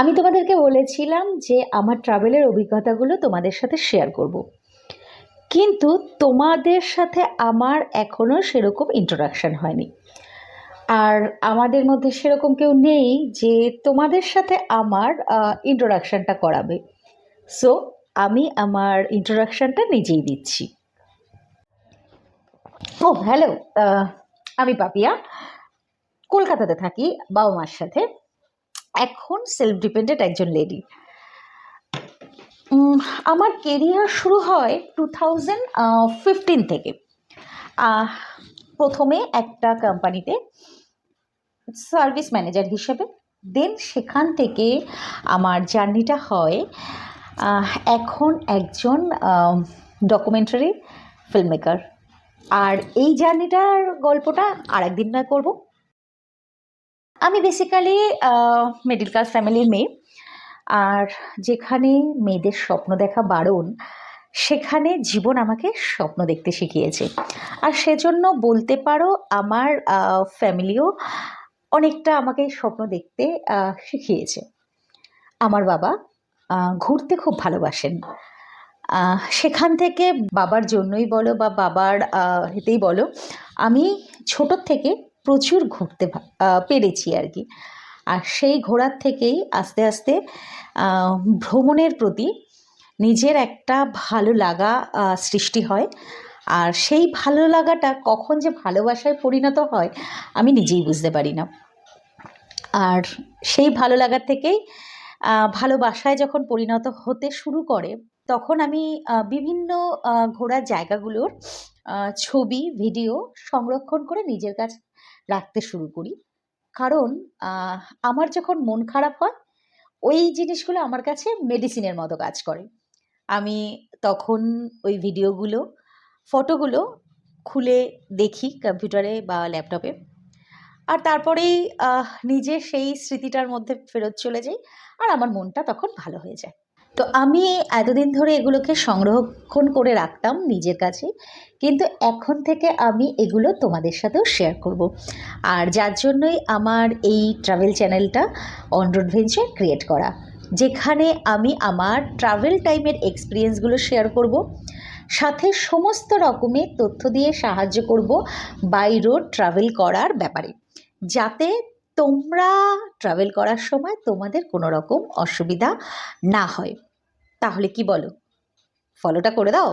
আমি তোমাদেরকে বলেছিলাম যে আমার ট্রাভেলের অভিজ্ঞতাগুলো তোমাদের সাথে শেয়ার করব। কিন্তু তোমাদের সাথে আমার এখনও সেরকম ইন্ট্রোডাকশন হয়নি। আর আমাদের মধ্যে সেরকম কেউ নেই যে তোমাদের সাথে আমার ইন্ট্রোডাকশনটা করাবে। সো আমি আমার ইন্ট্রোডাকশনটা নিজেই দিচ্ছি। ও হ্যালো, আমি পাপিয়া, কলকাতাতে থাকি বাবা মার সাথে। এখন সেলফ ডিপেন্ডেন্ট একজন লেডি। আমার কেরিয়ার শুরু হয় 2015 থেকে। আহ, প্রথমে একটা কোম্পানিতে সার্ভিস ম্যানেজার হিসেবে, দেন সেখান থেকে আমার জার্নিটা হয় এখন একজন ডকুমেন্টারি ফিল্ম মেকার। আর এই জার্নিটার গল্পটা আরেকদিন নয় করব। আমি বেসিক্যালি মিডল ক্লাস ফ্যামিলির মেয়ে। আর যেখানে মেয়েদের স্বপ্ন দেখা বারণ, সেখানে জীবন আমাকে স্বপ্ন দেখতে শিখিয়েছে। আর সেজন্য বলতে পারো আমার ফ্যামিলিও অনেকটা আমাকে স্বপ্ন দেখতে শিখিয়েছে। আমার বাবা ঘুরতে খুব ভালোবাসেন। সেখান থেকে বাবার জন্যই বলো বা বাবার হেতেই বলো, আমি ছোটোর থেকে প্রচুর ঘুরতে পেরেছি আর কি। আর সেই ঘোরার থেকেই আস্তে আস্তে ভ্রমণের প্রতি নিজের একটা ভালো লাগা সৃষ্টি হয়। আর সেই ভালো লাগাটা কখন যে ভালোবাসায় পরিণত হয় আমি নিজেই বুঝতে পারি না। আর সেই ভালো লাগার থেকেই ভালোবাসায় যখন পরিণত হতে শুরু করে, তখন আমি বিভিন্ন ঘোরার জায়গাগুলোর ছবি ভিডিও সংরক্ষণ করে নিজের কাছে রাখতে শুরু করি। কারণ আমার যখন মন খারাপ হয়, ওই জিনিসগুলো আমার কাছে মেডিসিনের মতো কাজ করে। আমি তখন ওই ভিডিওগুলো, ফটোগুলো খুলে দেখি কম্পিউটারে বা ল্যাপটপে। আর তারপরেই নিজে সেই স্মৃতিটার মধ্যে ফেরত চলে যাই। আর আমার মনটা তখন ভালো হয়ে যায়। তো আমি এতদিন ধরে এগুলোকে সংরক্ষণ করে রাখতাম নিজের কাছে, কিন্তু এখন থেকে আমি এগুলো তোমাদের সাথেও শেয়ার করব। আর যার জন্যই আমার এই ট্রাভেল চ্যানেলটা অন রোড ভেঞ্চার ক্রিয়েট করা, যেখানে আমি আমার ট্রাভেল টাইমের এক্সপিরিয়েন্সগুলো শেয়ার করব, সাথে সমস্ত রকমের তথ্য দিয়ে সাহায্য করব বাই রোড ট্রাভেল করার ব্যাপারে, যাতে তোমরা ট্রাভেল করার সময় তোমাদের কোনো রকম অসুবিধা না হয়। তাহলে কি বলো, ফলোটা করে দাও।